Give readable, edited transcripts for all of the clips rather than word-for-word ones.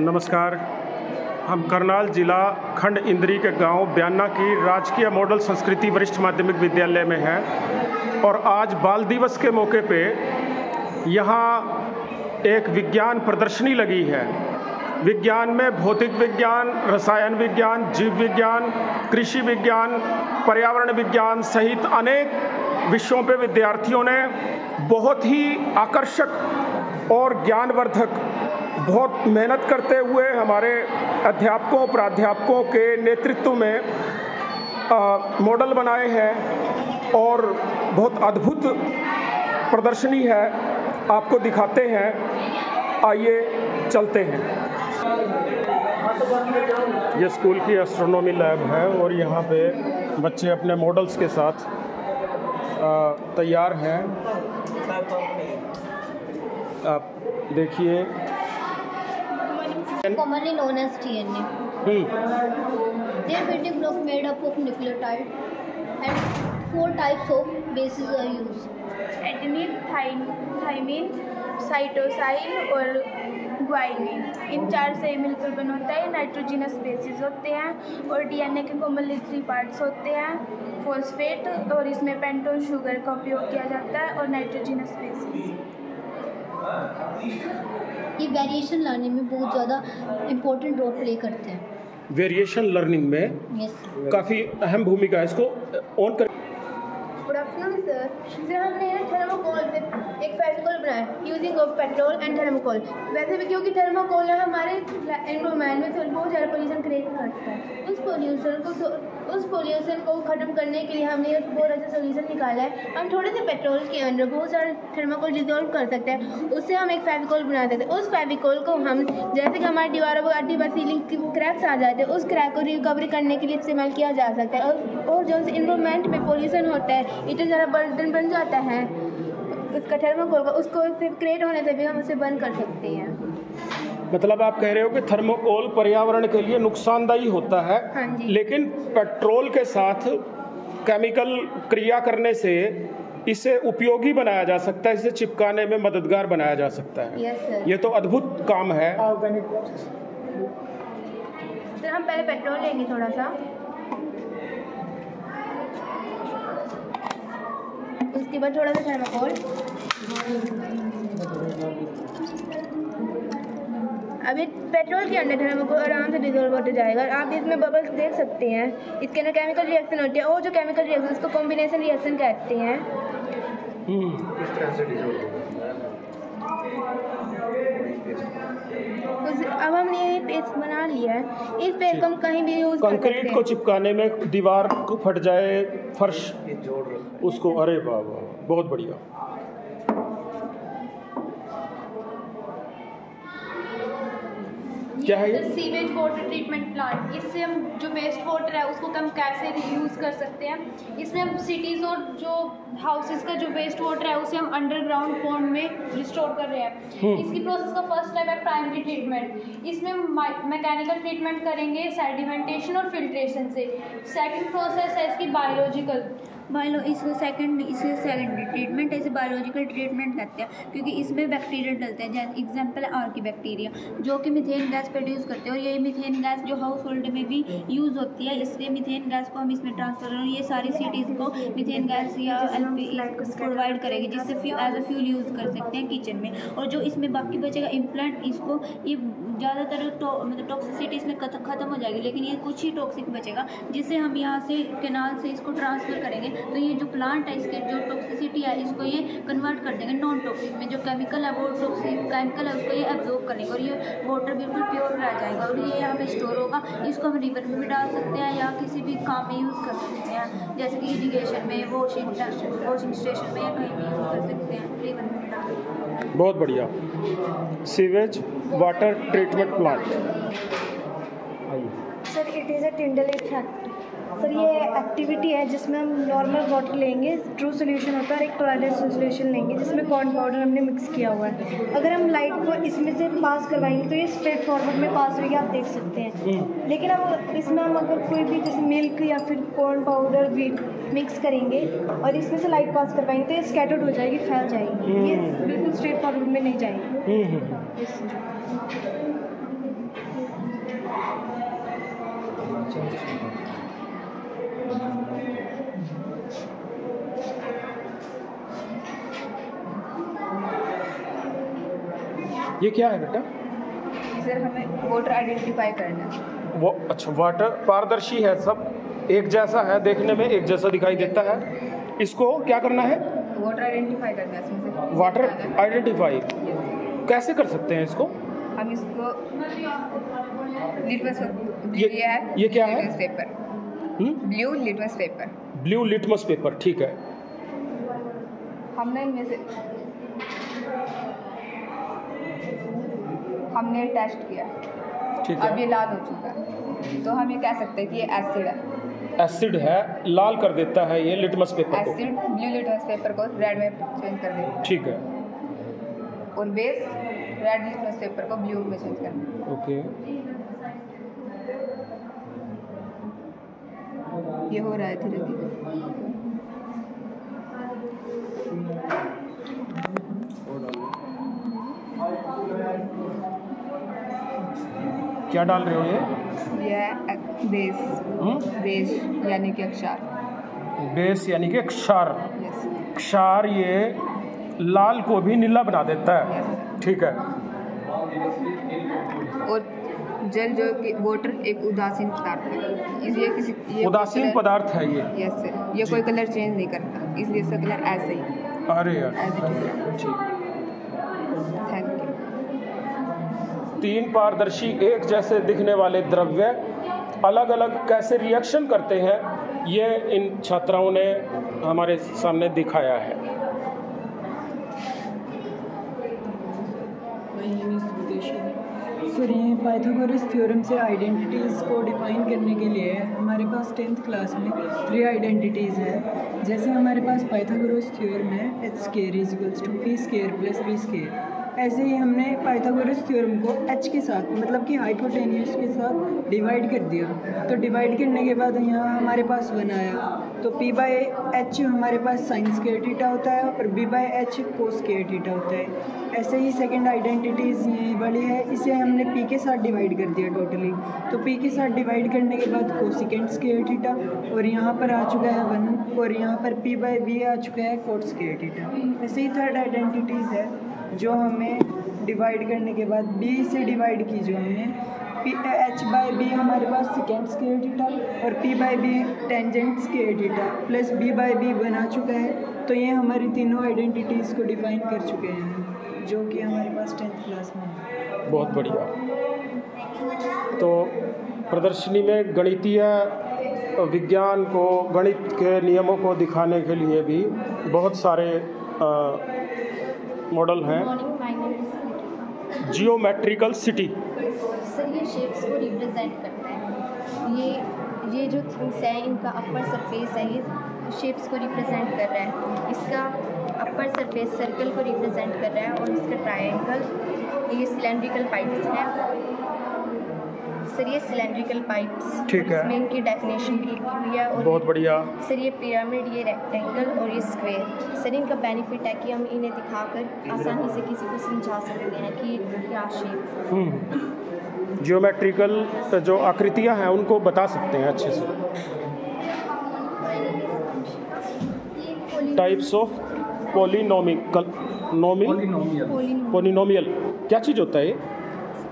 नमस्कार। हम करनाल जिला खंड इंद्री के गांव ब्याना की राजकीय मॉडल संस्कृति वरिष्ठ माध्यमिक विद्यालय में हैं और आज बाल दिवस के मौके पे यहाँ एक विज्ञान प्रदर्शनी लगी है। विज्ञान में भौतिक विज्ञान, रसायन विज्ञान, जीव विज्ञान, कृषि विज्ञान, पर्यावरण विज्ञान सहित अनेक विषयों पे विद्यार्थियों ने बहुत ही आकर्षक और ज्ञानवर्धक बहुत मेहनत करते हुए हमारे अध्यापकों प्राध्यापकों के नेतृत्व में मॉडल बनाए हैं और बहुत अद्भुत प्रदर्शनी है। आपको दिखाते हैं, आइए चलते हैं। ये स्कूल की एस्ट्रोनॉमी लैब है और यहाँ पे बच्चे अपने मॉडल्स के साथ तैयार हैं। आप देखिए, commonly known as DNA. Their building block made up of nucleotide and 4 types of bases are used. Adenine, thymine, cytosine और ग्वाइनिन। इन 4 से मिलकर बना होता है। नाइट्रोजिनस बेसिस होते हैं और डीएनए के कॉमनली 3 पार्ट्स होते हैं, फॉस्फेट, और इसमें पेंटोन शुगर का उपयोग किया जाता है और नाइट्रोजिनस बेसिस। ये वेरिएशन लर्निंग में बहुत ज़्यादा इम्पोर्टेंट रोल प्ले करते हैं। वेरिएशन लर्निंग में काफ़ी अहम भूमिका है। इसको ऑन कर। Good afternoon sir. हमने थर्मोकोल से एक फेविकोल बनाया using of petrol and thermocol. वैसे भी क्योंकि थर्मोकोल हमारे एनवायरनमेंट में बहुत ज़्यादा पोल्यूशन क्रिएट करता है। उस पोल्यूशन को ख़त्म करने के लिए हमने एक बहुत अच्छा सोल्यूशन निकाला है। हम थोड़े से पेट्रोल के अंदर बहुत सारे थर्मोकोल डिजोल्व कर सकते हैं, उससे हम एक फेविकोल बना सकते हैं। उस फेविकोल को हम जैसे कि हमारी दीवारों पर अड्डी पर सीलिंग क्रैक्स आ जाते हैं, उस क्रैक को रिकवरी करने के लिए इस्तेमाल किया जा सकता है। और जो एनवायरनमेंट में पोल्यूशन होता है, इतना ज़्यादा बर्डन बन जाता है उसका थर्मोकोल का, उसको क्रिएट होने से भी हम उसे बंद कर सकते हैं। मतलब आप कह रहे हो कि थर्मोकोल पर्यावरण के लिए नुकसानदायी होता है। हाँ जी। लेकिन पेट्रोल के साथ केमिकल क्रिया करने से इसे उपयोगी बनाया जा सकता है, इसे चिपकाने में मददगार बनाया जा सकता है। Yes sir. ये तो अद्भुत काम है। सर हम पहले पेट्रोल लेंगे थोड़ा सा, उसके बाद थोड़ा सा थर्मोकोल। अभी पेट्रोल के अंदर थर्मोकोल आराम से डिजोल्व होते जाएगा। आप इसमें बबल्स देख सकते हैं। इसके अंदर केमिकल रिएक्शन होती है और जो केमिकल रिएक्शन उसको कॉम्बिनेशन रिएक्शन कहते हैं। किस तरह से डिजोल्व होगा? अब हमने ये पेस्ट बना लिया है। इस पेस्ट को हम कहीं भी यूज कर सकते हैं। कंक्रीट को चिपकाने में दीवार को फट जाए, फर्श उसको, अरे वाह वाह, बहुत बढ़िया। क्या है ये? Sewage water treatment plant. इससे हम जो वेस्ट वाटर है उसको हम कैसे रीयूज कर सकते हैं। इसमें हम सिटीज़ और जो हाउसेस का जो वेस्ट वाटर है उसे हम अंडरग्राउंड पॉन्ड में रिस्टोर कर रहे हैं। इसकी प्रोसेस का फर्स्ट स्टेप है प्राइमरी ट्रीटमेंट। इसमें हम मैकेनिकल ट्रीटमेंट करेंगे सेडिमेंटेशन और फिल्ट्रेशन से। सेकंड प्रोसेस है इसकी बायोलॉजिकल। इसको सेकेंडरी ट्रीटमेंट ऐसे बायोलॉजिकल ट्रीटमेंट कहते हैं, क्योंकि इसमें बैक्टीरिया डलते हैं। जैसे एग्जांपल है आर्की बैक्टीरिया, जो कि मीथेन गैस प्रोड्यूस करते हैं और ये मीथेन गैस जो हाउस होल्ड में भी यूज़ होती है। इसके मीथेन गैस को हम इसमें ट्रांसफर करें, ये सारी सिटीज़ को मीथेन गैस या एलपीजी प्रोवाइड करेगी, जिससे एज अ फ्यूल यूज़ कर सकते हैं किचन में। और जो इसमें बाकी बचेगा इम्प्लांट, इसको ये ज़्यादातर मतलब टॉक्सिसिटी इसमें ख़त्म हो जाएगी, लेकिन ये कुछ ही टॉक्सिक बचेगा, जिससे हम यहाँ से कैनाल से इसको ट्रांसफ़र करेंगे। तो ये जो प्लांट है इसके जो टॉक्सिसिटी है इसको ये कन्वर्ट कर देंगे नॉन टॉक्सिक में। जो केमिकल है वो टॉक्सिक केमिकल है उसको ये एब्जॉर्ब करेंगे और ये वाटर बिल्कुल प्योर रह जाएगा और ये यहाँ पे स्टोर होगा। इसको हम रिवर में भी डाल सकते हैं या किसी भी काम में यूज़ कर सकते हैं, जैसे कि इरिगेशन में, वॉशिंग स्टेशन में या कहीं भी यूज़ कर सकते हैं, रिवर में भी डाल। बहुत बढ़िया। Sewage water treatment plant. Sir it is a Tyndall effect. Sir ये एक्टिविटी है जिसमें हम नॉर्मल वाटर लेंगे, ट्रू सोल्यूशन होता है, और एक टॉयलेट सोल्यूशन लेंगे जिसमें कॉर्न पाउडर हमने मिक्स किया हुआ है। अगर हम लाइट को इसमें से पास करवाएंगे तो ये स्ट्रेट फॉरवर्ड में पास होगी, आप देख सकते हैं। लेकिन अब इसमें हम अगर कोई भी जैसे मिल्क या फिर कॉर्न पाउडर व्हीट मिक्स करेंगे और इसमें से लाइट पास करवाएंगे तो ये स्कैटर्ड हो जाएगी, फैल जाएगी, ये बिल्कुल स्ट्रेट फॉरवर्ड में नहीं जाएगी। ये क्या है बेटा? सर हमें वोटर आइडेंटिफाई करना है। वो अच्छा, वाटर पारदर्शी है, सब एक जैसा है, देखने में एक जैसा दिखाई देता है। इसको क्या करना है? वोटर आइडेंटिफाई करना है इसमें से। वाटर आइडेंटिफाई कैसे कर सकते हैं इसको? हम इसको लिटमस ये क्या है? Paper, blue litmus paper. Blue litmus paper, ठीक है। हमने इनमें से हमने टेस्ट किया, ठीक है। अब ये लाल हो चुका है, तो हम ये कह सकते हैं कि ये एसिड है। एसिड है, लाल कर देता है ये लिटमस पेपर को। एसिड ब्लू लिटमस पेपर को रेड में चेंज कर देता ठीक है, है, और बेस रेड लिटमस पेपर को ब्लू में चेंज कर देता है। ओके। ये हो रहा है धीरे धीरे। क्या डाल रहे हो ये? ये है बेस, बेस यानी कि अक्षार। बेस यानी कि क्षार। यस क्षार ये लाल को भी नीला बना देता है, यस। ठीक है। और जल जो कि वाटर एक उदासीन पदार्थ है, इसलिए ये उदासीन पदार्थ है ये। यस सर, ये कोई कलर चेंज नहीं करता, इसलिए इसका कलर ऐसा ही अरे यार, एज इट इज। ठीक। Thank you. 3 पारदर्शी एक जैसे दिखने वाले द्रव्य अलग अलग कैसे रिएक्शन करते हैं, ये इन छात्राओं ने हमारे सामने दिखाया है। सर ये पाइथागोरस थ्योरम से आइडेंटिटीज़ को डिफाइन करने के लिए हमारे पास 10th क्लास में 3 आइडेंटिटीज़ है। जैसे हमारे पास पाइथागोरस थ्योरम है h square is equals to p square plus b square, ऐसे ही हमने पाइथागोरस थ्योरम को h के साथ मतलब कि हाइपोटेन्यूस के साथ डिवाइड कर दिया। तो डिवाइड करने के बाद यहाँ हमारे पास 1 आया, तो p बाय h हमारे पास साइन स्क्वायर थीटा होता है और b by h cos square theta होता है। ऐसे ही सेकंड आइडेंटिटीज़ ये वाली है, इसे हमने p के साथ डिवाइड कर दिया टोटली, तो p के साथ डिवाइड करने के बाद कोसिकेंट स्क्वायर थीटा, और यहाँ पर आ चुका है 1, और यहाँ पर p बाय b आ चुका है कोट स्क्वायर थीटा। ऐसे ही थर्ड आइडेंटिटीज़ है जो हमें डिवाइड करने के बाद b से डिवाइड की, जो हमने h बाय b हमारे पास सेकेंड स्क्वायर थीटा और p by b tangent square theta plus b by b बना चुका है। तो ये हमारी तीनों आइडेंटिटीज़ को डिफाइन कर चुके हैं, जो कि हमारे पास 10th क्लास में है। बहुत बढ़िया। तो प्रदर्शनी में गणितीय विज्ञान को, गणित के नियमों को दिखाने के लिए भी बहुत सारे मॉडल हैं। Geometrical city. सर ये शेप्स को रिप्रेजेंट करता है। ये जो थिंग्स हैं इनका अपर सरफेस है, ये शेप्स को रिप्रेजेंट कर रहा है। इसका अपर सरफेस सर्कल को रिप्रेजेंट कर रहा है और इसका ट्रायंगल, ये सिलेंड्रिकल पाइप्स हैं। सर ये सिलेंड्रिकल पाइप्स, ठीक है। इसमें इनकी डेफिनेशन की हुई है। और बहुत बढ़िया। सर ये पिरामिड, ये रेक्टेंगल और ये स्क्वायर। सर इनका बेनिफिट है कि हम इन्हें दिखाकर आसानी से किसी को समझा सकते हैं कि ये क्या शेप। जियोमेट्रिकल जो आकृतियां हैं उनको बता सकते हैं अच्छे से। टाइप्स ऑफ पोलिनोमियल क्या चीज़ होता है ये?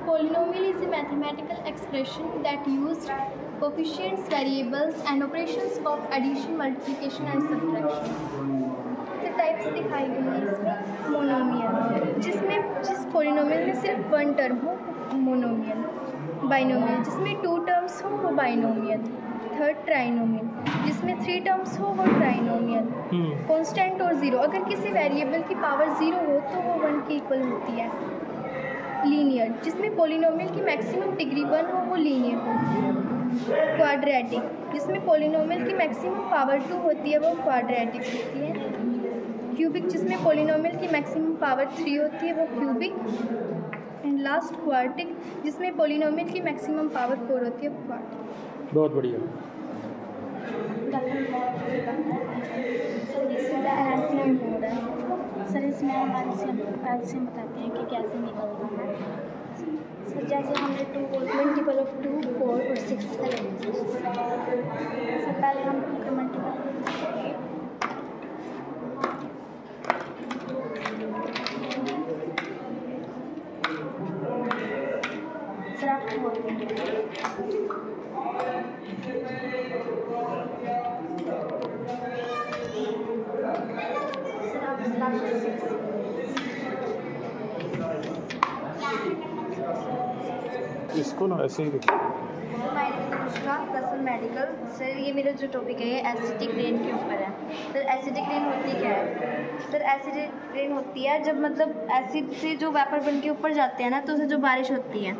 Polynomial is a mathematical expression that used coefficients, variables, and operations of addition, multiplication, and subtraction. तो टाइप्स दिखाई गई है इसमें। मोनोमियल, जिस पोलिनोमियल में सिर्फ 1 टर्म हो मोनोमियल। बाइनोमियल, जिसमें 2 टर्म्स हो वो बाइनोमियल। थर्ड ट्राइनोमियल, जिसमें 3 टर्म्स हो वो ट्राइनोमियल। कांस्टेंट और ज़ीरो, अगर किसी वेरिएबल की पावर 0 हो तो वो 1 के इक्वल होती है। लीनियर, जिसमें पोलिनोमियल की मैक्सिमम डिग्री 1 हो वो लीनियर होती है। क्वाड्रेटिक, जिसमें पोलिनोमियल की मैक्सिमम पावर 2 होती है वो क्वाड्रेटिक होती है। क्यूबिक, जिसमें पोलिनोमियल की मैक्सिमम पावर 3 होती है वो क्यूबिक। एंड लास्ट क्वार्टिक, जिसमें पोलिनोमियल की मैक्सिमम पावर 4 होती है वो क्वार्टिक। बहुत बढ़िया। एल्शियम हो रहा है सर, इसमें हम एल्शियम बताते हैं कि कैसे निकलता है। सर जैसे हमने 2 मल्टीपल ऑफ 2, 4 और 6 का लेंगे। सबसे पहले हम 2 का मल्टीपल सर आप इसको ना ऐसे ही कसल मेडिकल। सर ये मेरा जो टॉपिक है ये एसिडिक रेन के ऊपर है। सर एसिडिक रेन होती क्या है? सर एसिडिक रेन होती है जब मतलब एसिड से जो वेपर बन के ऊपर जाते हैं ना, तो उसे जो बारिश होती है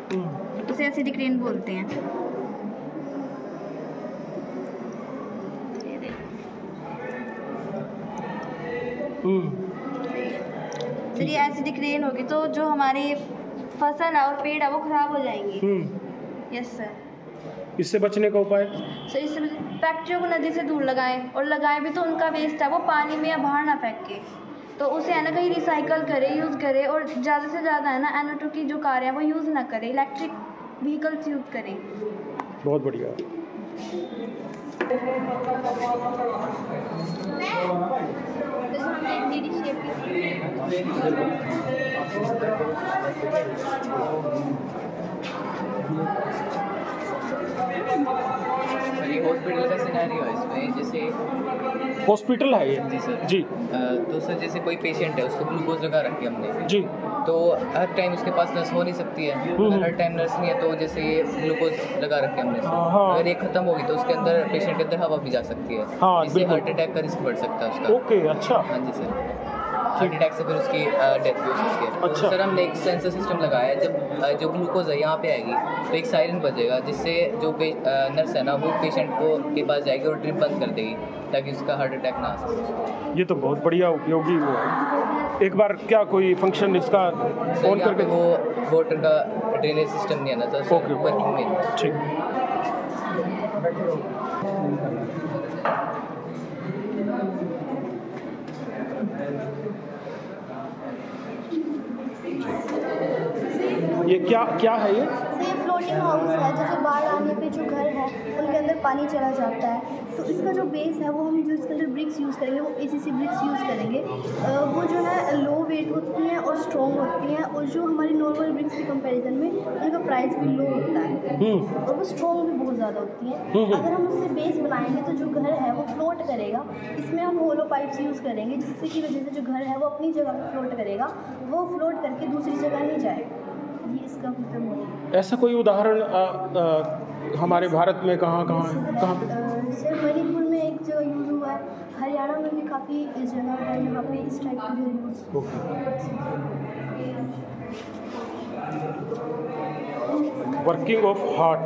उसे एसिडिक रेन बोलते हैं। सर ये एसिडिक रेन होगी तो जो हमारी फसल है और पेड़ है वो खराब हो जाएंगी। Yes sir. इससे बचने का उपाय? सर इससे फैक्ट्रियों को नदी से दूर लगाएं, और लगाएं भी तो उनका वेस्ट है वो पानी में या बाहर ना फेंके, तो उसे है ना कहीं रिसाइकल करें, यूज़ करें। और ज़्यादा से ज़्यादा है ना NO2 की जो कार है वो यूज़ ना करें, इलेक्ट्रिक व्हीकल्स यूज़ करें। बहुत बढ़िया। ये हॉस्पिटल का सिनेरियो है इसमें, जैसे हॉस्पिटल है ये? जी सर जी। तो सर जैसे कोई पेशेंट है उसको ग्लूकोज लगा रखी है हमने जी। तो हर टाइम उसके पास नर्स हो नहीं सकती है, अगर हर टाइम नर्स नहीं है तो जैसे ये ग्लूकोज लगा रखे हमने हाँ। अगर ये खत्म होगी तो उसके अंदर पेशेंट के अंदर हवा भी जा सकती है, हाँ, इससे बिल्कुल। हार्ट अटैक का रिस्क बढ़ सकता है उसका। ओके, अच्छा। हाँ जी सर, हार्ट अटैक से फिर उसकी डेथ भी हो सकती है। अच्छा। तो सर हमने एक सेंसर सिस्टम लगाया है, जब जो ग्लूकोज है यहाँ पे आएगी तो एक सायरन बजेगा, जिससे जो नर्स है ना वो पेशेंट को के पास जाएगी और ड्रिप बंद कर देगी ताकि उसका हार्ट अटैक ना आ सके। ये तो बहुत बढ़िया उपयोगी वो है। एक बार क्या कोई फंक्शन इसका सर ऑन यहाँ पे करके? वो वाटर का ड्रेनेज सिस्टम नहीं है ना सर, ओके, वर्किंग में नहीं है। ठीक। ये क्या है ये? ये फ्लोटिंग हाउस है, जैसे बाढ़ आने पे जो घर है उनके अंदर पानी चला जाता है, तो इसका जो बेस है वो हम जो इसके अंदर ब्रिक्स यूज़ करेंगे वो ACC ब्रिक्स यूज़ करेंगे। वो जो है लो वेट होती हैं और स्ट्रॉन्ग होती हैं, और जो हमारी नॉर्मल ब्रिक्स के कंपैरिजन में उनका प्राइस भी लो होता है और वो स्ट्रॉन्ग भी बहुत ज़्यादा होती हैं। अगर हम उससे बेस बनाएंगे तो जो घर है वो फ्लोट करेगा। इसमें हम होलो पाइप्स यूज़ करेंगे जिससे की वजह से जो घर है वो अपनी जगह पर फ्लोट करेगा, वो फ्लोट करके दूसरी जगह नहीं जाएगा। ये इसका मतलब है। ऐसा कोई उदाहरण हमारे भारत में कहाँ? सर मणिपुर में एक जगह यूज़ हुआ है, हरियाणा में भी काफ़ी जगह है यहाँ पे इस टाइप का जो यूज़। Working of heart.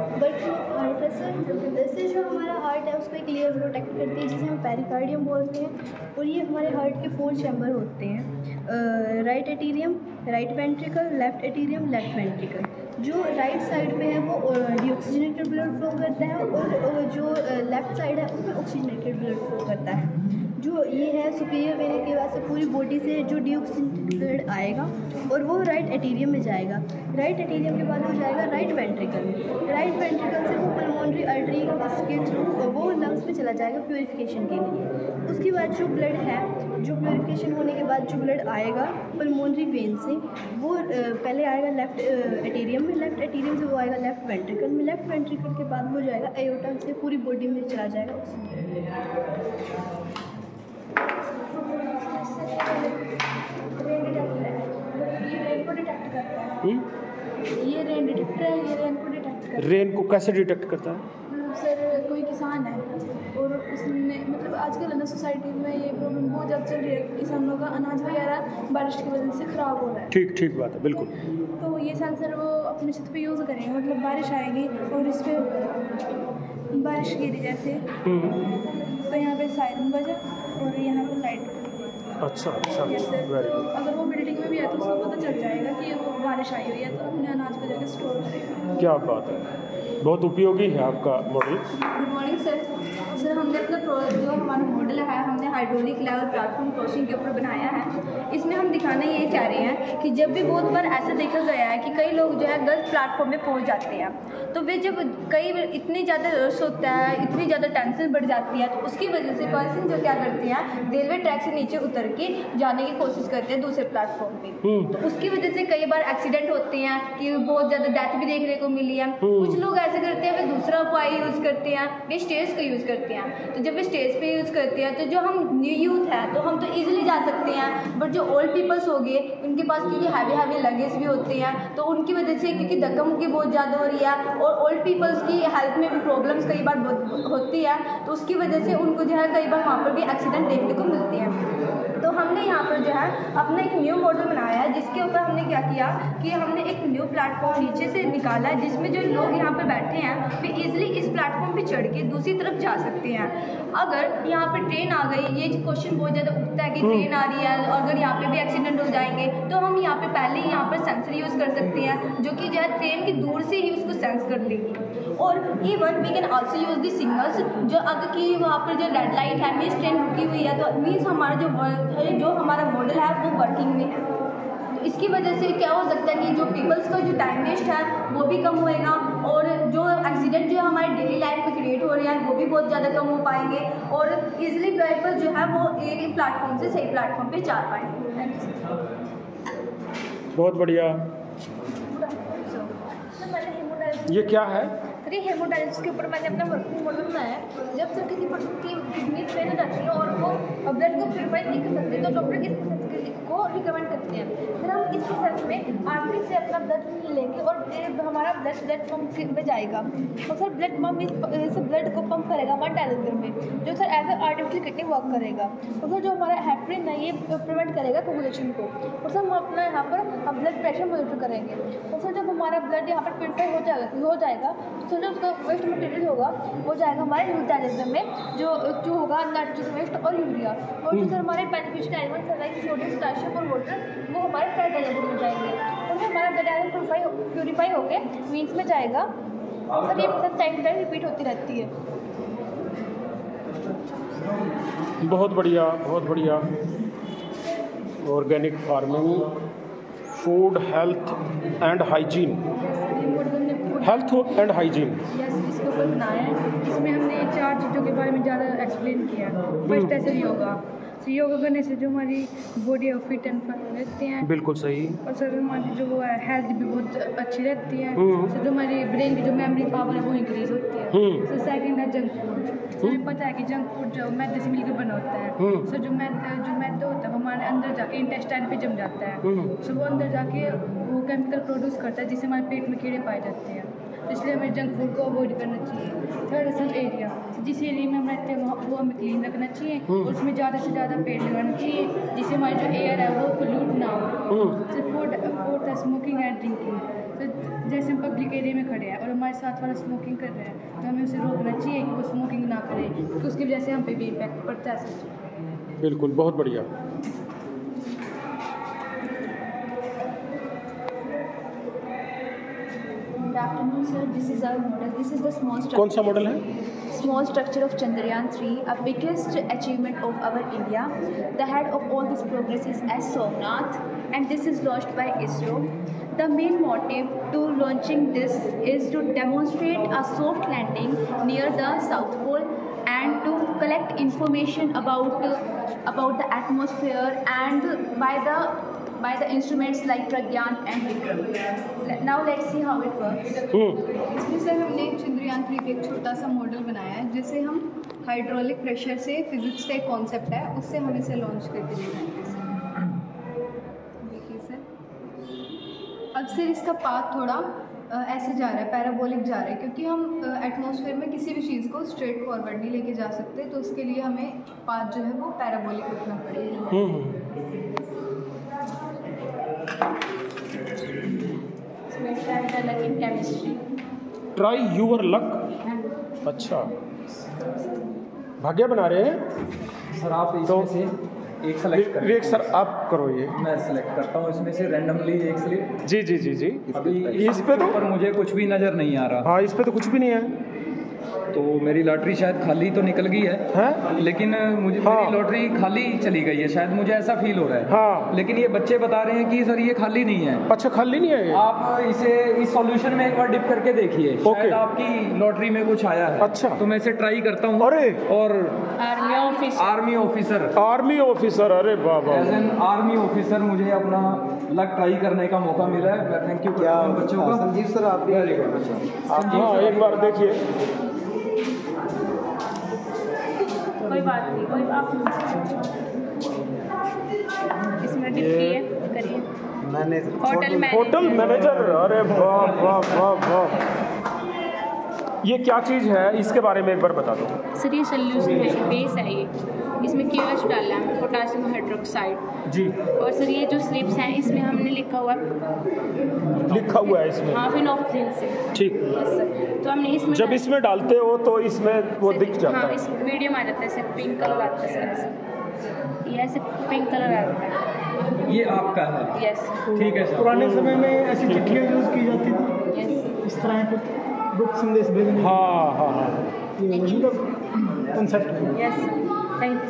वैसे जो हमारा हार्ट है उसको एक लेयर प्रोटेक्ट करती है जिसे हम पेरिकार्डियम बोलते हैं, और ये हमारे हार्ट के 4 चैम्बर होते हैं, right atrium, right ventricle, left atrium, left ventricle. जो राइट साइड पे है वो डीऑक्सीजनेटेड ब्लड फ्लो करता है, और जो लेफ्ट साइड है उसमें ऑक्सीजनेटेड ब्लड फ्लो करता है। जो ये है सुपीरियर वेन के बाद से पूरी बॉडी से जो डीऑक्सीजनेटेड ब्लड आएगा और वो राइट एटीरियम में जाएगा। राइट एटीरियम के बाद हो जाएगा राइट वेंट्रिकल। राइट वेंट्रिकल से वो पल्मोनरी आर्टरी के थ्रू वो लंग्स में चला जाएगा प्योरीफिकेशन के लिए। उसके बाद जो ब्लड है, जो प्योरीफिकेशन होने के बाद जो ब्लड आएगा पल्मोनरी वेन से, वो पहले आएगा लेफ्ट एटीरियम में, लेफ्ट एटीरियम से वो आएगा लेफ्ट वेंट्रिकल में, लेफ्ट वेंट्रिकल के बाद वो जाएगा एओर्टा से पूरी बॉडी में चला जाएगा। ये रेन डिटेक्टर है, ये रेन को डिटेक्ट करता है। रेन को कैसे डिटेक्ट करता है? सर कोई किसान है और उसने मतलब आजकल ना सोसाइटी में ये प्रॉब्लम बहुत ज़्यादा चल रही है, किसानों का अनाज वगैरह बारिश की वजह से ख़राब हो रहा है। ठीक बात है, बिल्कुल। तो ये सेंसर वो अपने छत पे यूज़ करेंगे, मतलब बारिश आएगी और इस पर बारिश गिरी जैसे तो यहाँ पे सायरन बजा और यहाँ पे लाइट। अच्छा, यस सर। वेरी तो गुड। अगर वो बिल्डिंग में भी है तो उसको पता चल जाएगा कि वो बारिश आई हुई है, तो अपने अनाज को जाकर स्टोर करेगा। क्या बात है, बहुत उपयोगी है आपका model. Good morning sir. Sir हमने अपना जो हमारा मॉडल है हमने हाइड्रोलिक लेवल प्लेटफॉर्म क्रॉसिंग के ऊपर बनाया है। इसमें हम दिखाना ये चाह रहे हैं कि जब भी बहुत बार ऐसा देखा गया है कि कई लोग जो है गलत प्लेटफॉर्म में पहुंच जाते हैं, तो वे जब कई बार इतनी ज़्यादा रश होता है, इतनी ज़्यादा टेंशन बढ़ जाती है, तो उसकी वजह से पर्सन जो क्या करते हैं रेलवे ट्रैक से नीचे उतर के जाने की कोशिश करते हैं दूसरे प्लेटफॉर्म पे। तो उसकी वजह से कई बार एक्सीडेंट होते हैं कि बहुत ज़्यादा डेथ भी देखने को मिली है। कुछ लोग ऐसे करते हैं वे दूसरा उपाय यूज़ करते हैं, वे स्टेज का यूज़ करते हैं। तो जब वे स्टेज पे यूज़ करते हैं तो जो हम न्यू यूथ है तो हम तो ईजिली जा सकते हैं, बट जो ओल्ड पीपल्स हो गए उनके पास क्योंकि हैवी लगेज भी होते हैं, तो उनकी वजह से क्योंकि धक्का मुक्की बहुत ज़्यादा हो रही है और ओल्ड पीपल्स की हेल्थ में भी प्रॉब्लम्स कई बार होती है, तो उसकी वजह से उनको जो है कई बार वहाँ पर भी एक्सीडेंट देखने को मिलते हैं। तो हमने यहाँ पर जो है अपना एक न्यू मॉडल बनाया है, जिसके ऊपर हमने क्या किया कि हमने एक न्यू प्लेटफॉर्म नीचे से निकाला है, जिसमें जो लोग यहाँ पर बैठे हैं वे इजीली इस प्लेटफॉर्म पे चढ़ के दूसरी तरफ जा सकते हैं। अगर यहाँ पे ट्रेन आ गई, ये क्वेश्चन बहुत ज़्यादा उठता है कि ट्रेन आ रही है और अगर यहाँ पे भी एक्सीडेंट हो जाएंगे, तो हम यहाँ पे पहले ही यहाँ पर सेंसर यूज़ कर सकते हैं, जो कि जो है ट्रेन की दूर से ही उसको सेंस कर लेगी। और even we can also use the signals, जो अगर कि वहाँ पर जो रेड लाइट है मीन्स ट्रेन रुकी हुई है, तो मीन्स हमारा जो हमारा मॉडल है वो वर्किंग में है। तो इसकी वजह से क्या हो सकता है कि जो पीपल्स का जो टाइम वेस्ट है वो भी कम होएगा और जो एक्सीडेंट जो हमारे डेली लाइफ में क्रिएट हो रहे हैं वो भी बहुत ज़्यादा कम हो पाएंगे और इजीली ड्राइवर जो है वो एक प्लेटफॉर्म से सही प्लेटफॉर्म पे जा पाएंगे। बहुत बढ़िया। ये क्या है? सर ये हेमोडायलिसिस के ऊपर मैंने अपना वर्किंग मॉडल बनाया है। जब सर किसी पर्सन की किडनी फेल हो जाती है और वो ब्लड को प्योरीफाई नहीं कर सकते, तो डॉक्टर इस प्रोसेस को रिकमेंड करते हैं। फिर हम इस प्रोसेस में आर्टरी से अपना ब्लड लेंगे और हमारा ब्लड पंप में जाएगा और सर ब्लड पंप इस ब्लड को पंप करेगा हमारे डायलिसिस में, जो sir as a artificial kidney work करेगा। और सर जो हमारा हेपरिन है ये प्रिवेंट करेगा कोगुलेशन को। और सर हम अपना यहाँ पर ब्लड प्रेशर मॉनिटर करेंगे। और सर जब हमारा ब्लड यहाँ पर प्योरीफाई हो जाएगा तो जो उसका वेस्ट मटेरियल होगा वो जाएगा हमारे डायलिसिस में, जो होगा नाइट्रोजन वेस्ट और यूरिया। और जो सर हमारे बेनिफिशियल एलिमेंट्स है लाइक सोडियम, पोटेशियम और वाटर, वो हमारे फ्लड डायलिसिस में जाएंगे और फिर हमारा ब्लड डायलिसिस प्योरीफाई होकर मीन्स में जाएगा। और सर ये process time to time repeat होती रहती है। बहुत बढ़िया, बहुत बढ़िया। Organic farming, food health and hygiene, health and hygiene इसके ऊपर बनाया है। इसमें हमने 4 चीज़ों के बारे में ज़्यादा एक्सप्लेन किया है। फर्स्ट है सर योगा। तो योगा करने से जो हमारी बॉडी है फिट एंड फाइन रहती हैं। बिल्कुल सही। और सर हमारी जो वो है हेल्थ भी बहुत अच्छी रहती है। सर जो हमारी ब्रेन की जो मेमोरी पावर है वो इंक्रीज होती है। सर सेकंड है जंक फूड। हमें पता है कि जंक फूड जो मैदे से मिलकर बना होता है। सर जो मैदा होता है वो हमारे अंदर जाके इंटेस्टाइन पे जम जाता है। सो वो अंदर जाके वो केमिकल प्रोड्यूस करता है जिससे हमारे पेट में कीड़े पाए जाते हैं। इसलिए हमें जंक फूड को अवॉइड करना चाहिए। थर्ड है सर एरिया। जिस एरिया में हम रहते हैं वो हमें क्लीन रखना चाहिए और उसमें ज़्यादा से ज़्यादा पेड़ लगाना चाहिए जिससे हमारी जो एयर है वो पोल्यूट ना हो। सर फोर्थ है स्मोकिंग एंड ड्रिंकिंग। तो जैसे हम पब्लिक एरिया में खड़े हैं और हमारे साथ वाला स्मोकिंग कर रहे हैं तो हमें उसे रोकना चाहिए कि वो स्मोकिंग ना करे, क्योंकि उसकी वजह से हम पे भी इम्पैक्ट पड़ता है। बिल्कुल, बहुत बढ़िया। Good afternoon, sir. This is our model. This is the small structure. कौन सा मॉडल है? Small structure of Chandrayaan 3, a biggest achievement of our India. The head of all this progress is S. Somnath, and this is launched by ISRO. The main motive to launching this is to demonstrate a soft landing near the South Pole and to collect information about the atmosphere and by the instruments like Pragyan and Vikram. Now let's see how it works. इसमें sir हमने चंद्रयान 3 का एक छोटा सा model बनाया है जिसे हम हाइड्रोलिक प्रेशर से फिजिक्स का एक कॉन्सेप्ट है उससे हम इसे लॉन्च करके दिखाएंगे सर। देखिए सर, अब सर इसका पाथ थोड़ा ऐसे जा रहा है, पैराबोलिक जा रहा है, क्योंकि हम एटमॉस्फेयर में किसी भी चीज़ को स्ट्रेट फॉरवर्ड नहीं लेके जा सकते, तो उसके लिए हमें पाथ जो है वो पैराबोलिक रखना पड़ेगा। Try your luck. अच्छा, भाग्य बना रहे हैं सर। आप इसमें तो से एक सेलेक्ट करें। एक सर आप करो, ये मैं सेलेक्ट करता हूँ इसमें से रैंडमली एक स्लिप। जी जी जी जी। अभी इस पे तो पर मुझे कुछ भी नज़र नहीं आ रहा। हाँ, इस पे तो कुछ भी नहीं है। तो मेरी लॉटरी शायद खाली तो निकल गई है, लेकिन मुझे मेरी लॉटरी खाली चली गई है, शायद मुझे ऐसा फील हो रहा है। हाँ। लेकिन ये बच्चे बता रहे हैं कि सर ये खाली नहीं है। अच्छा, खाली नहीं है ये? आप इसे इस सॉल्यूशन में एक बार डिप करके देखिए, शायद आपकी लॉटरी में कुछ आया है। अच्छा, तो मैं इसे ट्राई करता हूँ। अरे, और आर्मी ऑफिसर, अरे बाबा, एज एन आर्मी ऑफिसर मुझे अपना लक ट्राई करने का मौका मिला है। मैं थैंक यू करता हूं बच्चों का। संजीव सर आप भी वेरी गुड। हाँ, एक बार देखिए। कोई बात नहीं, कोई आप इसमें करिए। होटल मैनेजर, अरे वाह वाह वाह वाह। ये क्या चीज़ है, इसके बारे में एक बार बता दो सर। ये सोल्यूशन है, बेस है ये, इसमें KOH डाला है, पोटासियम हाइड्रोक्साइड जी। और सर ये जो स्लिप्स हैं इसमें हमने लिखा हुआ है इसमें, हाँ, फिनोफ्थलीन से। ठीक। सर, तो हमने इसमें जब इसमें डालते हो तो इसमें वो दिख जाता है। हाँ, इस मीडियम आ जाता है, ऐसे पिंक कलर आता है सर, ऐसे ये ऐसे पिंक कलर आता है। ये आपका है? यस। ठीक है सर। पुराने समय में ऐसी चिट्ठियाँ यूज़ की जाती थी, इस तरह कुछ गुप्त संदेश भेजने। हाँ हाँ हाँ, ये वही का कंसेप्ट है। Yes, thank you.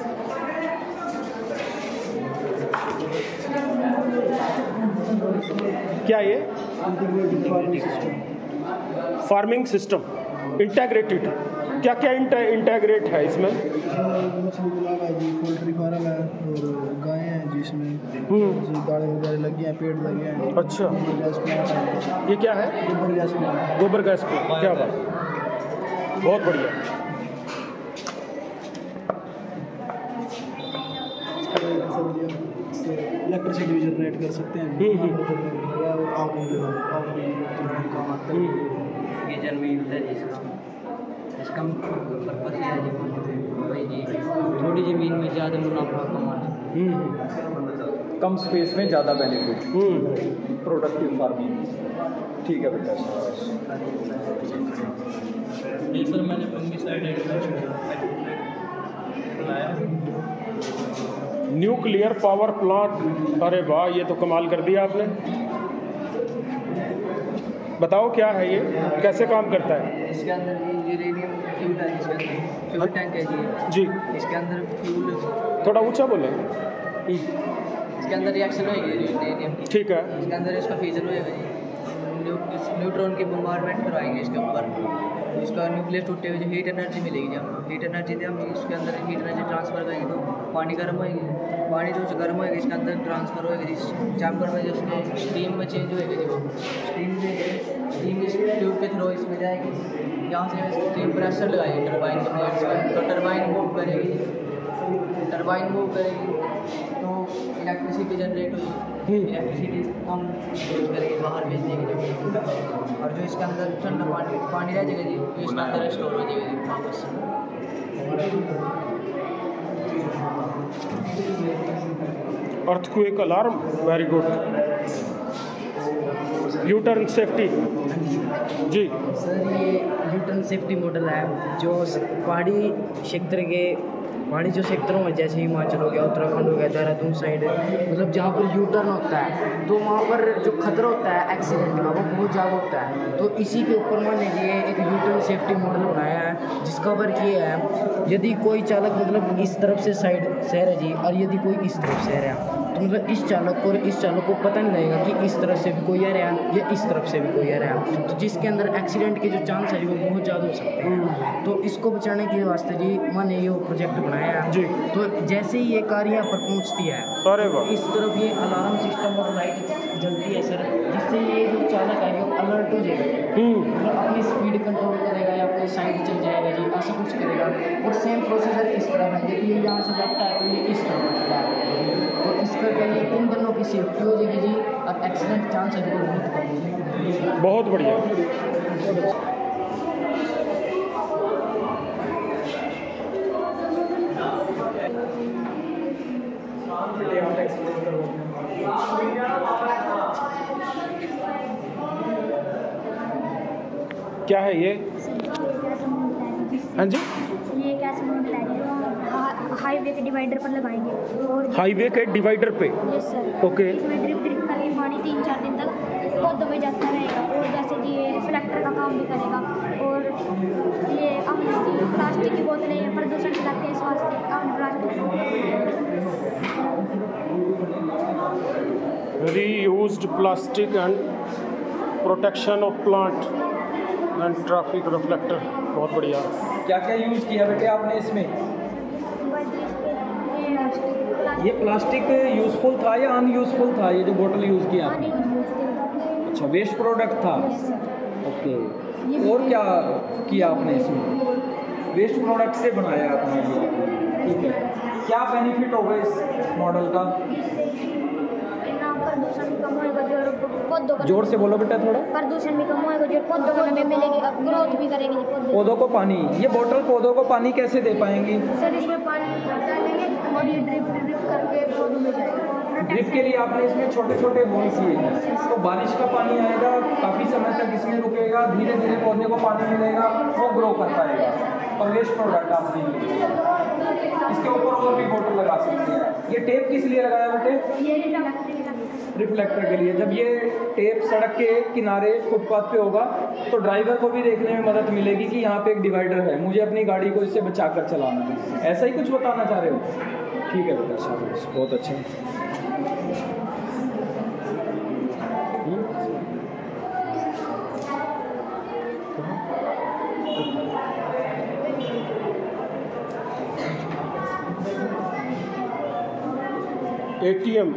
क्या ये फार्मिंग सिस्टम इंटीग्रेटेड? क्या क्या इंटीग्रेट है इसमें? मछली तालाब है जी, पोल्ट्री फार्म है और गायें हैं जिसमें दाने वगैरह लगे हैं, पेड़ लगे हैं। अच्छा, गैस प्लांट है। ये क्या है? गोबर गैस प्लांट। गोबर गैस प्लांट, क्या बात, बहुत बढ़िया। इलेक्ट्रिसिटी भी जनरेट कर सकते हैं। ये जमीन है जिसका इसका पर्पस है भाई जी, थोड़ी ज़मीन में ज़्यादा मुनाफा कमाना, कम स्पेस में ज़्यादा बेनिफिट, प्रोडक्टिव फार्मिंग। ठीक है बेटा। ये सर मैंने फंगिसाइड न्यूक्लियर पावर प्लांट, अरे वाह, ये तो कमाल कर दिया आपने। बताओ क्या है ये, कैसे काम करता है? इसके अंदर यूरेनियम फ्यूल है, इसके अंदर फ्यूल टैंक है जी। इसके अंदर फ्यूल, थोड़ा ऊंचा बोले। इसके अंदर रिएक्शन होगी यूरेनियम की। ठीक है। इसके अंदर इसका फ्यूजन होएगा जी, न्यूट्रॉन की बम्बार्डमेंट करवाएंगे इसके ऊपर, इसका न्यूक्लियस टूटते हुए जो हीट एनर्जी मिलेगी, जब हीट एनर्जी दे हम इसके अंदर हीट एनर्जी ट्रांसफ़र करेंगे तो पानी गर्म होएगी, पानी जो गर्म होएगा इसके अंदर ट्रांसफ़र होएगा जिस चैम्बर में, जो उसके स्टीम में चेंज होएगा जी, वो स्टीम इस ट्यूब के थ्रू इसमें जाएगी, यहाँ से स्टीम प्रेशर लगाएगी टरबाइन के प्लेट्स पर, तो टरबाइन मूव करेगी तो इलेक्ट्रिसिटी जनरेट होगी, इलेक्ट्रिसिटी हम यूज़ करेंगे बाहर भेज देंगे, और जो इसके अंदर ठंडा पानी रह जाएगा जी, तो इसके अंदर स्टोर हो जाएगा जी वापस। Earthquake alarm, very good. U turn safety जी सर, ये यूटर्न सेफ्टी मॉडल है जो पहाड़ी जो क्षेत्रों में जैसे हिमाचल हो गया, उत्तराखंड हो गया, देहरादून साइड, मतलब जहाँ पर यूटर्न होता है तो वहाँ पर जो खतरा होता है एक्सीडेंट का वो बहुत ज़्यादा होता है, तो इसी के ऊपर मान लीजिए एक यूटर्न सेफ्टी मॉडल बनाया है जिसका वर्क ये है, यदि कोई चालक मतलब इस तरफ से साइड से है जी और यदि कोई इस तरफ से है तो मतलब इस चालक को पता नहीं लगेगा कि इस तरफ से भी कोई आ रहा है या इस तरफ से भी कोई आ रहा है, तो जिसके अंदर एक्सीडेंट के जो चांस है वो बहुत ज़्यादा हो सकते हैं। तो इसको बचाने के वास्ते जी मैंने ये प्रोजेक्ट बनाया है जी। तो जैसे ही ये कार यहाँ पर पहुँचती है, अरे वाह, इस तरफ ये अलार्म सिस्टम और लाइट जलती है सर, जिससे ये जो चालक है वो अलर्ट हो जाएगा, मतलब अपनी स्पीड कंट्रोल करेगा या अपनी साइड चल जाएगा जी, ऐसा कुछ करेगा। और सेम प्रोसीजर इस तरह है, यदि ये यहाँ से जाता है तो ये इस तरह जाता है, तो इसका क्या ये इन दोनों की सेफ्टी हो जाएगी जी, अब एक्सीडेंट चांस है जो बहुत कम हो जाएगा। बहुत बढ़िया। क्या है ये? हाँ जी, ये क्या मॉडल है जो हाईवे के डिवाइडर पर लगाएंगे, और हाईवे के डिवाइडर पे? Yes sir. ओके। इसमें ड्रिप करके पानी 3-4 दिन तक पौधों में जाता रहेगा, और जैसे कि ये रिफ्लेक्टर का काम भी करेगा, और ये प्लास्टिक की बोतलें हैं, प्रदूषण फैलाते हैं स्वास्थ्य reused plastic and protection of plant and traffic reflector, बहुत बढ़िया। क्या क्या यूज़ किया बेटे आपने इसमें? ये प्लास्टिक यूज़फुल था या अनयूज़फुल था, ये जो बोतल यूज़ किया? अच्छा, वेस्ट प्रोडक्ट था। ओके, और क्या किया आपने इसमें? वेस्ट प्रोडक्ट से बनाया आपने, ठीक है। क्या बेनिफिट होगा इस मॉडल का? प्रदूषण भी कम होएगा, जो पौधों का, जोर से बोलो बेटा थोड़ा। प्रदूषण भी कम होएगा, जो पौधों को हमें मिलेगी, अब ग्रोथ भी करेंगे पौधों को पानी। ये बोतल पौधों को पानी कैसे दे पाएंगी? सर इसमें पानी डालेंगे और ये ड्रिप करके पौधों में जाएगा। ड्रिप के लिए आपने इसमें छोटे छोटे होल किए हैं, तो बारिश का पानी आएगा, काफ़ी समय तक इसमें रुकेगा, धीरे धीरे पौधे को पानी मिलेगा, वो ग्रो कर पाएगा। और वेस्ट प्रोडक्ट आपने यूज किया, इसके ऊपर और भी बोतल लगा सकते हैं। ये टेप किस लिए लगाया बेटे? रिफ्लेक्टर के लिए। जब ये टेप सड़क के किनारे फुटपाथ पे होगा तो ड्राइवर को भी देखने में मदद मिलेगी कि यहाँ पे एक डिवाइडर है, मुझे अपनी गाड़ी को इससे बचाकर चलाना है। ऐसा ही कुछ बताना चाह रहे हो? ठीक है बेटा, शाबाश, बहुत अच्छा। ATM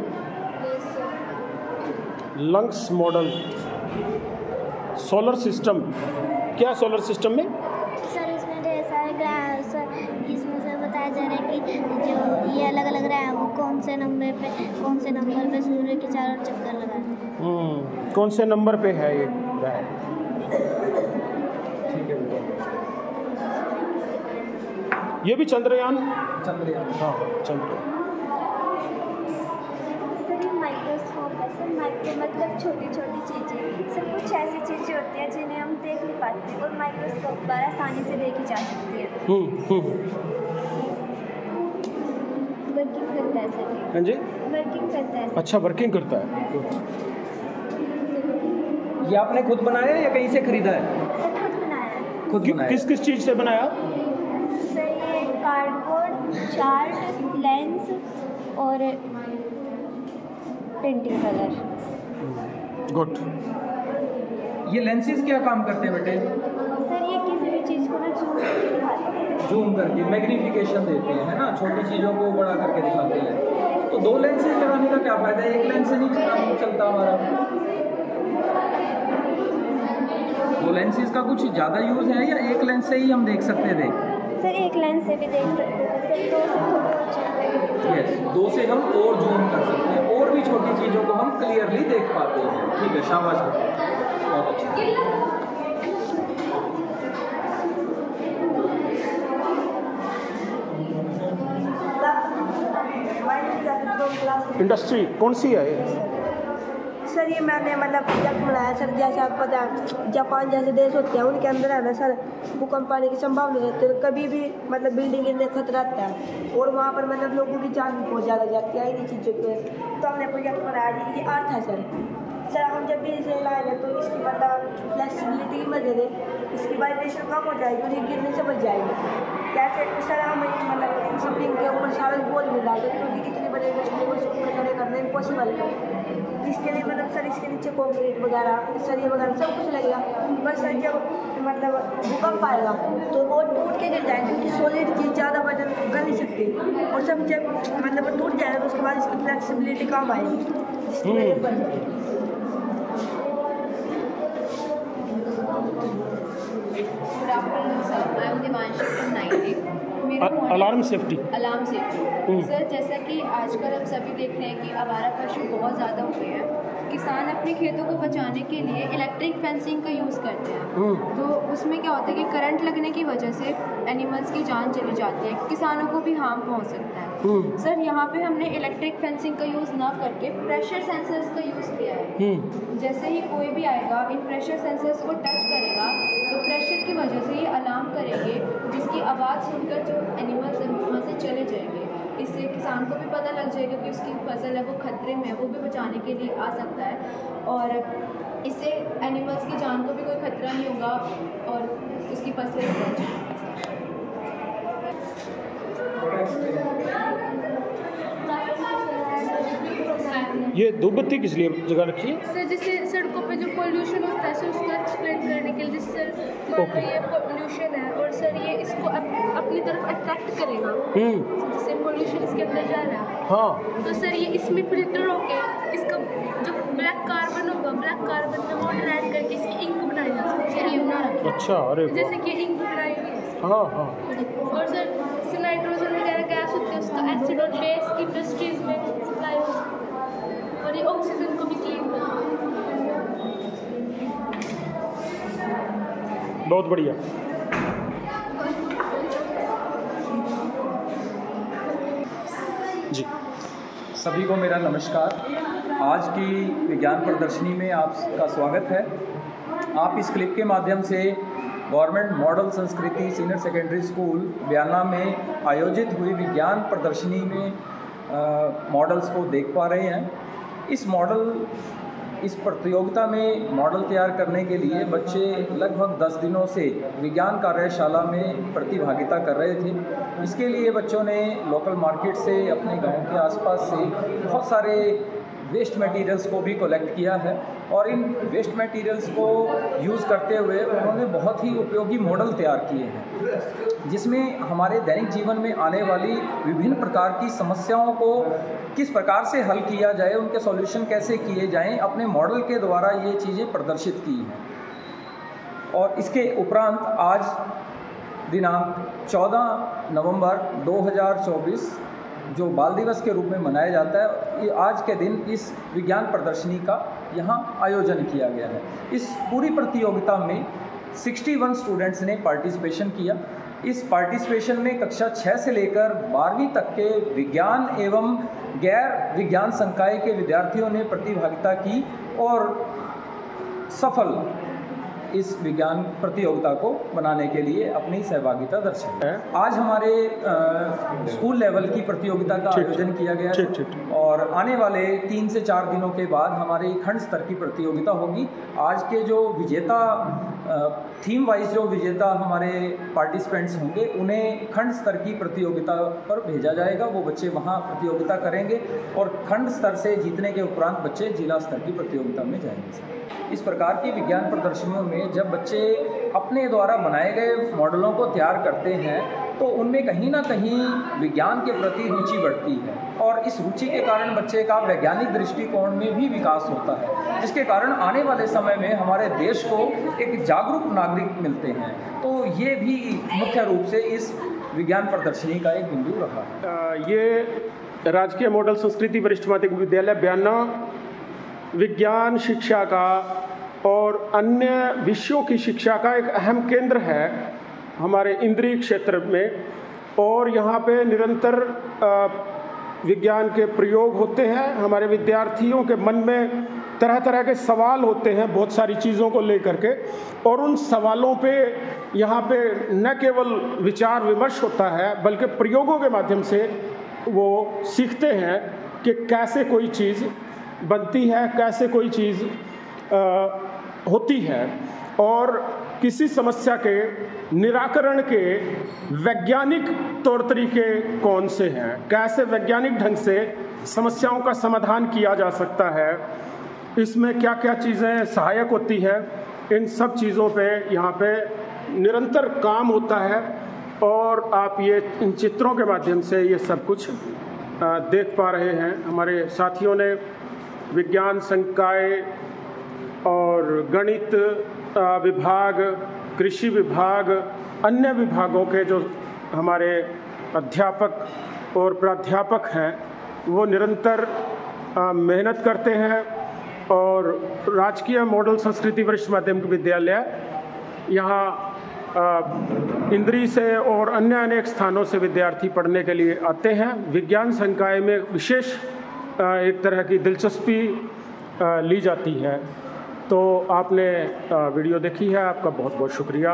lungs model solar system. क्या सोलर सिस्टम में? सर इसमें ढेर सारे ग्रह, सर इसमें से बताया जा रहा है कि जो ये अलग अलग ग्रह हैं वो कौन से नंबर पे सूर्य के चारों चक्कर लगाते हैं। कौन से नंबर पे है ये ग्रह? ठीक है बेटा, ये भी चंद्रयान। हाँ, चंद्रयान। माइक्रो मतलब छोटी छोटी चीज़ें, सर कुछ ऐसी चीज़ें होती हैं जिन्हें हम देख नहीं पाते और माइक्रोस्कोप द्वारा आसानी से देखी जा सकती है। वर्किंग करता है सर। हाँ जी, वर्किंग करता है। अच्छा, वर्किंग करता है। ये आपने खुद बनाया या कहीं से खरीदा है? सर खुद बनाया है। खुद बनाया। किस चीज़ से बनाया? सर ये कार्डबोर्ड, चार्ट, लेंस और पेंटिंग कलर। गुड। ये लेंसेज क्या काम करते हैं बेटे? सर ये किसी भी चीज़ को ना जूम करके दिखाते हैं। जूम करके मैग्नीफिकेशन देते हैं, है ना, छोटी चीज़ों को बड़ा करके दिखाते हैं। तो 2 लेंसेज लगाने का क्या फ़ायदा है? एक लेंस से नहीं काम चलता हमारा। 2 लेंसेज का कुछ ज़्यादा यूज़ है या एक लेंस से ही हम देख सकते थे? सर एक लेंस से भी देख सकते थे सर, 2 से यस, 2 से हम और जूम कर सकते हैं, और भी छोटी चीज़ों को हम क्लियरली देख पाते हैं। ठीक है, शाबाश, बहुत अच्छा। इंडस्ट्री कौन सी है ये? सर ये मैंने मतलब प्रोजेक्ट बनाया सर, जैसे आपको पता है जापान जैसे देश होते हैं उनके अंदर है ना सर भूकंप आने की संभावना रहती है, तो कभी भी मतलब बिल्डिंग गिरने का खतरा रहता है और वहाँ पर मतलब लोगों की जान भी बहुत ज़्यादा जाती है इन्हीं चीज़ों की वजह से। तो हमने प्रोजेक्ट बनाया ये आर्ट है सर हम जब भी इसे लाएंगे तो इसकी मतलब फ्लेक्सिबिलिटी की वजह से इसकी वाइब्रेशन कम हो जाएगी और ये गिरने से बच जाएगी। कैसे सर हम मतलब शिपिंग के ऊपर सारा बोझ मिल जाएगा क्योंकि इतने बड़े मशीनों को इसको खड़े करना इम्पॉसिबल है। इसके लिए मतलब सर इसके नीचे कॉन्क्रीट वगैरह सरिया वगैरह सब कुछ लगेगा, बस सर जब मतलब भूकंप आएगा तो वो टूट के गिर जाएगा क्योंकि सॉलिड चीज़ ज़्यादा वजन कर नहीं सकती और सब जब मतलब टूट जाएगा तो उसके बाद इसकी फ्लेक्सिबिलिटी कम आएगी जिसकी वजह पर alarm safety. Alarm safety sir, जैसा कि आजकल हम सभी देखते हैं कि आवारा पशु बहुत ज़्यादा हो गए हैं। किसान अपने खेतों को बचाने के लिए इलेक्ट्रिक फेंसिंग का यूज़ करते हैं, तो उसमें क्या होता है कि करंट लगने की वजह से एनिमल्स की जान चली जाती है, किसानों को भी हार्म पहुंच सकता है। सर यहाँ पे हमने इलेक्ट्रिक फेंसिंग का यूज़ ना करके प्रेशर सेंसर्स का यूज़ किया है। जैसे ही कोई भी आएगा इन प्रेशर सेंसर्स को टच करेगा तो प्रेशर की वजह से ये अलार्म करेंगे, जिसकी आवाज़ सुनकर जो एनिमल्स हैं वहाँ से चले जाएंगे। इससे किसान को भी पता लग जाएगा कि उसकी फसल है वो खतरे में है, वो भी बचाने के लिए आ सकता है और इससे एनिमल्स की जान को भी कोई खतरा नहीं होगा और उसकी फसलें भी बच जाएंगी। ये धूपबत्ती किस लिए जगह रखी है? सर जैसे सड़कों पे जो पोल्यूशन होता है सर उसको एक्सप्लेन करने के लिए, सर मान लो ये पोल्यूशन है और सर ये इसको अपनी तरफ अट्रैक्ट करेगा, जैसे पोल्यूशन इसके अंदर जा रहा है, हाँ, तो सर ये इसमें फिल्टर होके इसका जो ब्लैक कार्बन होगा, ब्लैक कार्बन में वाटर ऐड करके इसकी इंक बनाई जा सकती है, ये बना रखी है। अच्छा, अरे जैसे कि इंक बनाई हुई है। हाँ हाँ। और सर नाइट्रोजन वगैरह गैस होती है उसका एसिड और बेस इंडस्ट्रीज में सप्लाई हो सकती है और ये ऑक्सीजन को भी क्लीन करता है। बहुत बढ़िया। जी, सभी को मेरा नमस्कार। आज की विज्ञान प्रदर्शनी में आपका स्वागत है। आप इस क्लिप के माध्यम से गवर्नमेंट मॉडल संस्कृति सीनियर सेकेंडरी स्कूल बयाना में आयोजित हुई विज्ञान प्रदर्शनी में मॉडल्स को देख पा रहे हैं। इस प्रतियोगिता में मॉडल तैयार करने के लिए बच्चे लगभग 10 दिनों से विज्ञान कार्यशाला में प्रतिभागिता कर रहे थे। इसके लिए बच्चों ने लोकल मार्केट से, अपने गांव के आसपास से बहुत सारे वेस्ट मटेरियल्स को भी कलेक्ट किया है और इन वेस्ट मटेरियल्स को यूज़ करते हुए उन्होंने बहुत ही उपयोगी मॉडल तैयार किए हैं, जिसमें हमारे दैनिक जीवन में आने वाली विभिन्न प्रकार की समस्याओं को किस प्रकार से हल किया जाए, उनके सॉल्यूशन कैसे किए जाएं, अपने मॉडल के द्वारा ये चीज़ें प्रदर्शित की हैं। और इसके उपरांत आज दिनांक 14 नवंबर 2024 जो बाल दिवस के रूप में मनाया जाता है, आज के दिन इस विज्ञान प्रदर्शनी का यहाँ आयोजन किया गया है। इस पूरी प्रतियोगिता में 61 स्टूडेंट्स ने पार्टिसिपेशन किया। इस पार्टिसिपेशन में कक्षा 6 से लेकर 12वीं तक के विज्ञान एवं गैर विज्ञान संकाय के विद्यार्थियों ने प्रतिभागिता की और सफल इस विज्ञान प्रतियोगिता को बनाने के लिए अपनी सहभागिता दर्शाई। आज हमारे स्कूल लेवल की प्रतियोगिता का आयोजन किया गया है और आने वाले 3 से 4 दिनों के बाद हमारी खंड स्तर की प्रतियोगिता होगी। आज के जो विजेता थीम वाइज जो विजेता हमारे पार्टिसिपेंट्स होंगे उन्हें खंड स्तर की प्रतियोगिता पर भेजा जाएगा। वो बच्चे वहाँ प्रतियोगिता करेंगे और खंड स्तर से जीतने के उपरांत बच्चे जिला स्तर की प्रतियोगिता में जाएंगे। इस प्रकार की विज्ञान प्रदर्शनियों में जब बच्चे अपने द्वारा बनाए गए मॉडलों को तैयार करते हैं तो उनमें कहीं ना कहीं विज्ञान के प्रति रुचि बढ़ती है और इस रुचि के कारण बच्चे का वैज्ञानिक दृष्टिकोण में भी विकास होता है, जिसके कारण आने वाले समय में हमारे देश को एक जागरूक नागरिक मिलते हैं। तो ये भी मुख्य रूप से इस विज्ञान प्रदर्शनी का एक बिंदु रहा है। ये राजकीय मॉडल संस्कृति वरिष्ठ माध्यमिक विद्यालय बयाना विज्ञान शिक्षा का और अन्य विषयों की शिक्षा का एक अहम केंद्र है हमारे इंद्रिय क्षेत्र में और यहाँ पे निरंतर विज्ञान के प्रयोग होते हैं। हमारे विद्यार्थियों के मन में तरह तरह के सवाल होते हैं बहुत सारी चीज़ों को लेकर के और उन सवालों पे यहाँ पे न केवल विचार विमर्श होता है बल्कि प्रयोगों के माध्यम से वो सीखते हैं कि कैसे कोई चीज़ बनती है, कैसे कोई चीज़ होती है और किसी समस्या के निराकरण के वैज्ञानिक तौर तरीके कौन से हैं, कैसे वैज्ञानिक ढंग से समस्याओं का समाधान किया जा सकता है, इसमें क्या क्या चीज़ें सहायक होती हैं, इन सब चीज़ों पे यहाँ पे निरंतर काम होता है और आप ये इन चित्रों के माध्यम से ये सब कुछ देख पा रहे हैं। हमारे साथियों ने विज्ञान संकाय और गणित विभाग, कृषि विभाग, अन्य विभागों के जो हमारे अध्यापक और प्राध्यापक हैं वो निरंतर मेहनत करते हैं और राजकीय मॉडल संस्कृति वरिष्ठ माध्यमिक विद्यालय यहाँ इंद्री से और अन्य अनेक स्थानों से विद्यार्थी पढ़ने के लिए आते हैं। विज्ञान संकाय में विशेष एक तरह की दिलचस्पी ली जाती है। तो आपने वीडियो देखी है, आपका बहुत बहुत शुक्रिया।